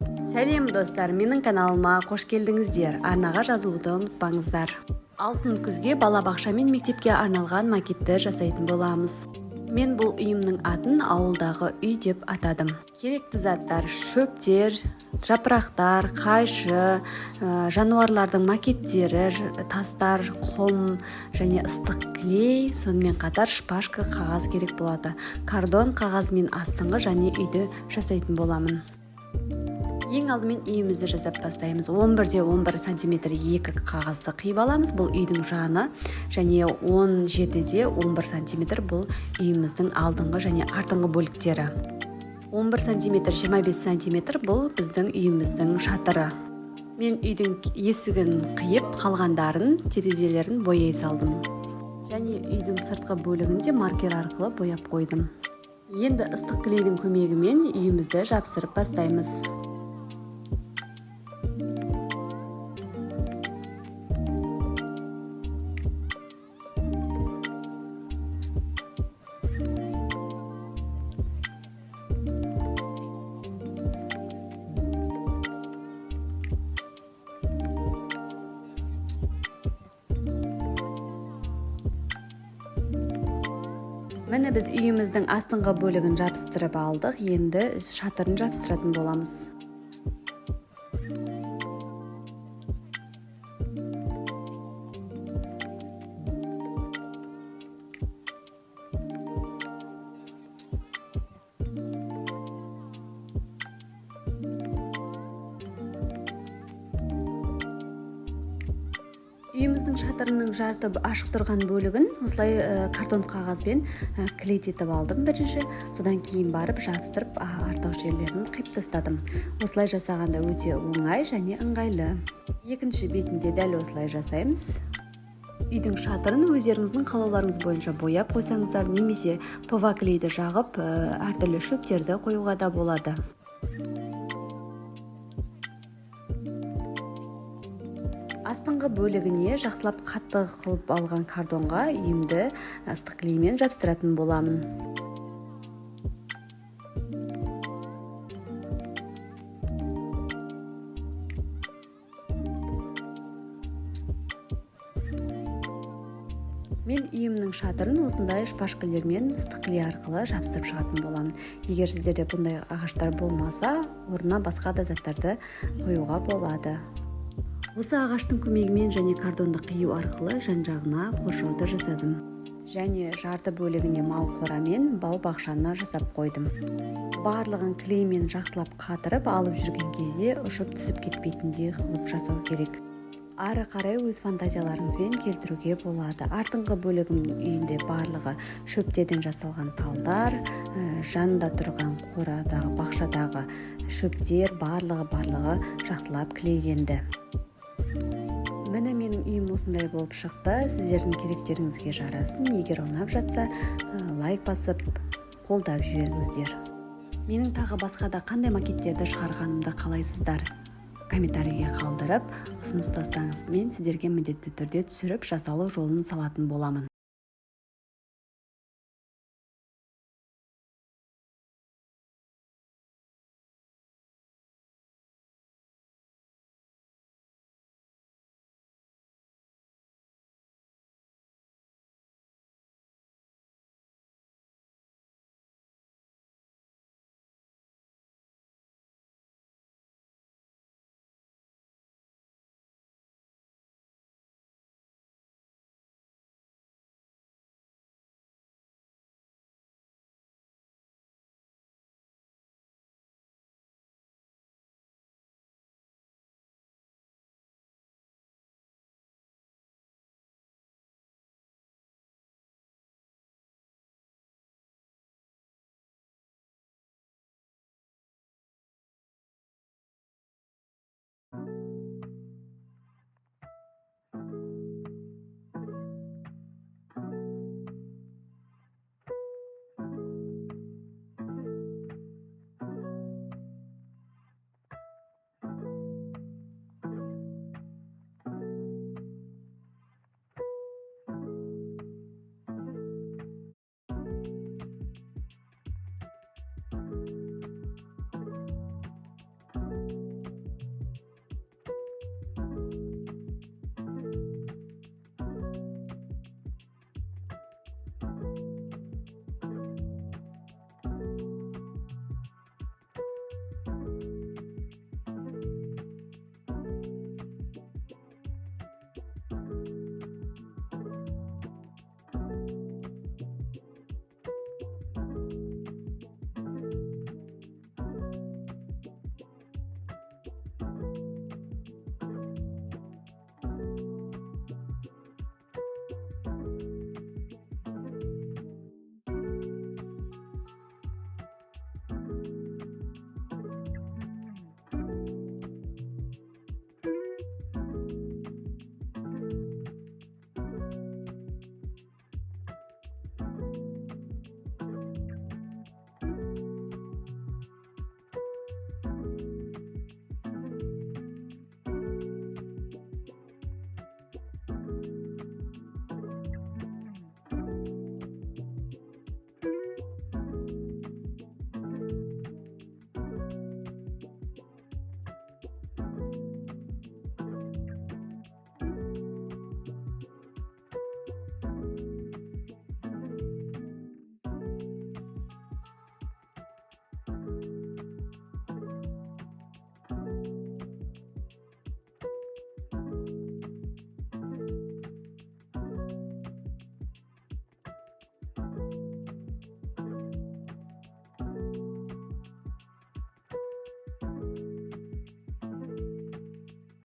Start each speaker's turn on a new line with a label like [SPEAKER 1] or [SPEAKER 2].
[SPEAKER 1] Сәлем достар, менің каналыма қош келдіңіздер. Арнаға жазуды ұмытпаңыздар. Алтын күзге балабақша мен мектепке арналған макетті жасайтын боламыз. Мен бұл үйімнің атын ауылдағы үй деп атадым. Керекті заттар: шөптер, жапырақтар, қайшы, жануарлардың макеттері, тастар, құм және ыстық клей, сонымен қатар шпажка қағаз керек болады. Кардон қағазымен астыңғы және үйді жасайтын боламын. Ең алдымен үйімізді жасап бастаймыз. 11-11 сантиметр екі қағазды қиып аламыз. Бұл үйдің жаны, және 17-11 сантиметр бұл үйіміздің алдыңғы және артыңғы бөліктері. 11 сантиметр 25 сантиметр бұл біздің үйіміздің шатыры. Мен үйдің есігін қиып, қалғандарын, терезелерін бояй салдым. Және үйдің сыртқы бөлігінде маркер арқылы бояп қойдым. Енді ыстық клейдің көмегімен үйімізді жабыстырып бастаймыз. Міне біз үйіміздің астыңғы бөлігін жабыстырып алдық, енді шатырын жабыстыратын боламыз. Үйіміздің шатырының жарты ашық тұрған бөлігін осылай картон қағазбен клейтетіп алдым бірінші. Содан кейін барып жабыстырып артық жерлерін қиып тастадым. Осылай жасағанда өте оңай және ыңғайлы. Екінші бетінде дәл осылай жасаймыз. Үйдің шатырын өздеріңіздің қалауларыңыз бойынша бояп қойсаңыздар, немесе ПВА клейді жағып әртүрлі шөптерді қоюға да болады. Астыңғы бөлігіне жақсылап қатты қылып алған кардонға үйімді ыстық клеймен жабыстыратын боламын. Мен үйімнің шатырын осындай шпажкалермен ыстық клей арқылы жабыстырып шығатын боламын. Егер сіздерде бұндай ағаштар болмаса, орнына басқа да заттарды қоюға болады. Осы ағаштың көмегімен және кардонды қию арқылы жан-жағына қоршауды жасадым. Және жарты бөлігіне мал қорамен бау-бақшаны жасап қойдым. Барлығын клеймен жақсылап қатырып алып жүрген кезде ұшып түсіп кетпейтіндей қылып жасау керек. Ары қарай өз фантазияларыңызбен келтіруге болады. Артыңғы бөлігім үйінде барлығы шөптерден жасалған талдар, жанында тұрған қорадағы, бақшадағы шөптер барлығы жақсылап клейленді. Міне менің үйім осындай болып шықты. Сіздердің керектеріңізге жарасын. Егер ұнап жатса, лайк басып, қолдап жіберіңіздер. Менің тағы басқа да қандай макеттерді шығарғанымды қалайсыздар? Комментарийге қалдырып, ұсыныс тастаңыз. Мен сіздерге міндетті түрде түсіріп, жасалу жолын салатын боламын.